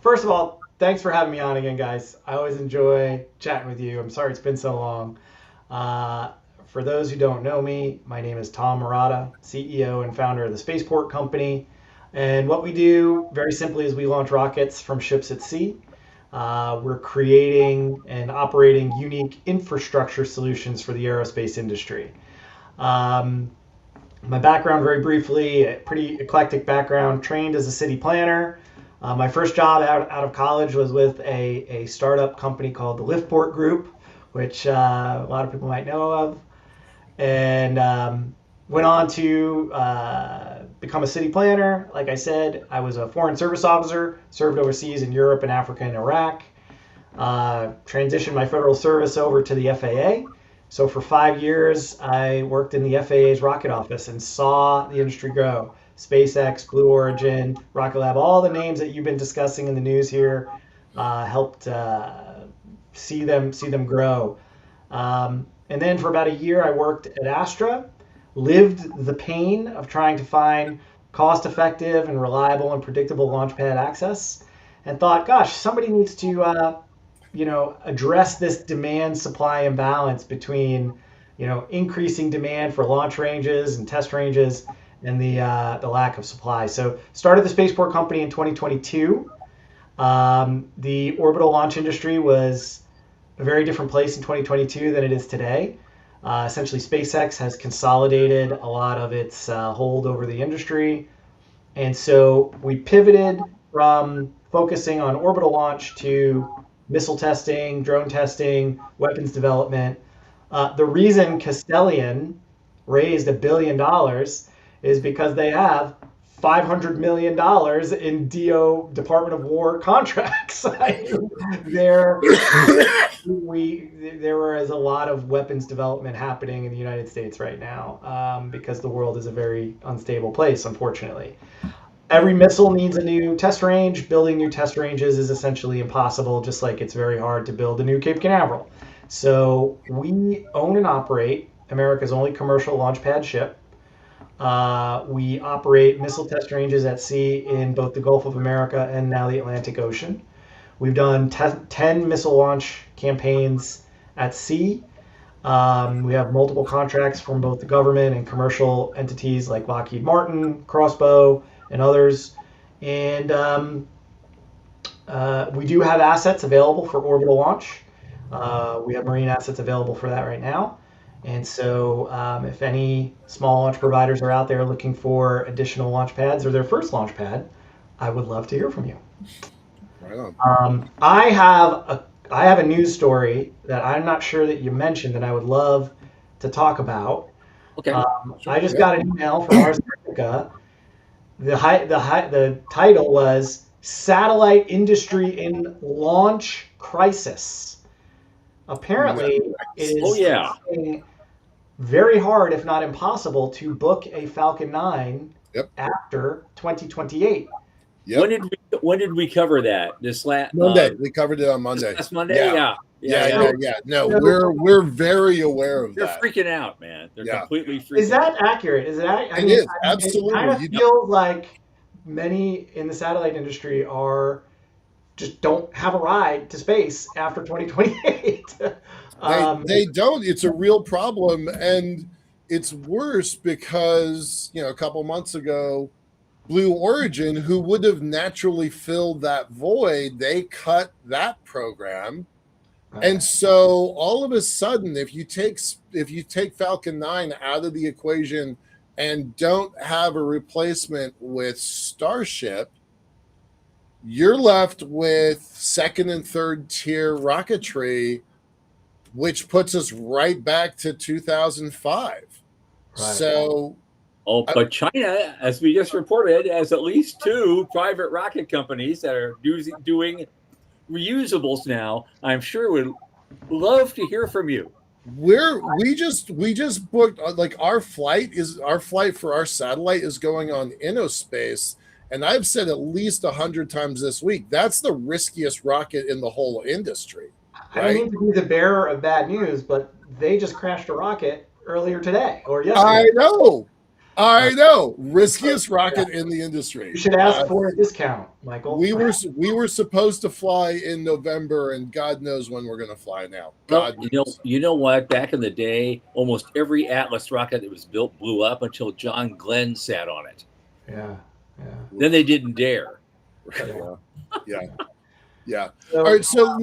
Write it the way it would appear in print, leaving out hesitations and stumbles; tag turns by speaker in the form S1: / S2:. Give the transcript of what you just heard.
S1: First of all, thanks for having me on again, guys. I always enjoy chatting with you. I'm sorry it's been so long. Uh, for those who don't know me, my name is Tom Murata, CEO and founder of the Spaceport Company. And what we do, very simply, is we launch rockets from ships at sea. We're creating and operating unique infrastructure solutions for the aerospace industry. Um, my background, very briefly, a pretty eclectic background, trained as a city planner. My first job out of college was with a startup company called the LiftPort Group, which a lot of people might know of, and went on to become a city planner. Like I said, I was a foreign service officer, served overseas in Europe and Africa and Iraq, transitioned my federal service over to the FAA. So for 5 years, I worked in the FAA's rocket office and saw the industry grow. SpaceX, Blue Origin, Rocket Lab, all the names that you've been discussing in the news here, helped see them grow. And then for about a year, I worked at Astra, lived the pain of trying to find cost-effective and reliable and predictable launchpad access, and thought, gosh, somebody needs to address this demand supply imbalance between increasing demand for launch ranges and test ranges and the lack of supply. So started the Spaceport Company in 2022. The orbital launch industry was a very different place in 2022 than it is today. Essentially, SpaceX has consolidated a lot of its hold over the industry. And so we pivoted from focusing on orbital launch to missile testing, drone testing, weapons development. The reason Castellian raised $1 billion is because they have $500 million in DO Department of War contracts. there, there is a lot of weapons development happening in the United States right now because the world is a very unstable place, unfortunately. Every missile needs a new test range. Building new test ranges is essentially impossible, just like it's very hard to build a new Cape Canaveral. So we own and operate America's only commercial launch pad ship. We operate missile test ranges at sea in both the Gulf of America and now the Atlantic Ocean. We've done 10 missile launch campaigns at sea. We have multiple contracts from both the government and commercial entities like Lockheed Martin, Crossbow, and others. And we do have assets available for orbital launch. We have marine assets available for that right now. And so if any small launch providers are out there looking for additional launch pads or their first launch pad, I would love to hear from you.
S2: Right on.
S1: I have a news story that I'm not sure that you mentioned that I would love to talk about.
S3: Okay.
S1: I just got an email from Ars Technica. The title was "Satellite Industry in Launch Crisis." Apparently, it
S3: Oh
S1: is
S3: yeah.
S1: becoming very hard, if not impossible, to book a Falcon 9
S2: Yep.
S1: after 2028.
S2: Yep.
S3: When did we cover that? This last
S2: Monday. We covered it on Monday.
S3: last Monday?
S2: Yeah.
S3: Yeah.
S2: Yeah. No, we're very aware of
S3: They're
S2: that.
S3: freaking out, man. They're
S2: Yeah.
S3: completely freaking
S1: Is that accurate? Is it?
S2: It is, absolutely.
S1: It kind of
S2: You don't-
S1: feels like many in the satellite industry are just don't have a ride to space after 2028.
S2: They don't. It's a real problem, and it's worse because a couple months ago, Blue Origin, who would have naturally filled that void, they cut that program. And so all of a sudden, if you take Falcon 9 out of the equation and don't have a replacement with Starship, you're left with second and third tier rocketry, which puts us right back to 2005. Right. So
S3: but China, as we just reported, has at least 2 private rocket companies that are doing reusables now. I'm sure would love to hear from you.
S2: We just booked our flight for our satellite is going on InnoSpace, and I've said at least 100 times this week that's the riskiest rocket in the whole industry.
S1: Right? I don't mean to be the bearer of bad news, but they just crashed a rocket earlier today or yesterday.
S2: I know. I know, riskiest rocket in the industry.
S1: You should ask for a discount, Michael.
S2: We were supposed to fly in November, and God knows when we're going to fly now. God knows.
S3: You know what? Back in the day, almost every Atlas rocket that was built blew up until John Glenn sat on it.
S1: Yeah.
S3: Then they didn't dare.
S2: Yeah. All right. So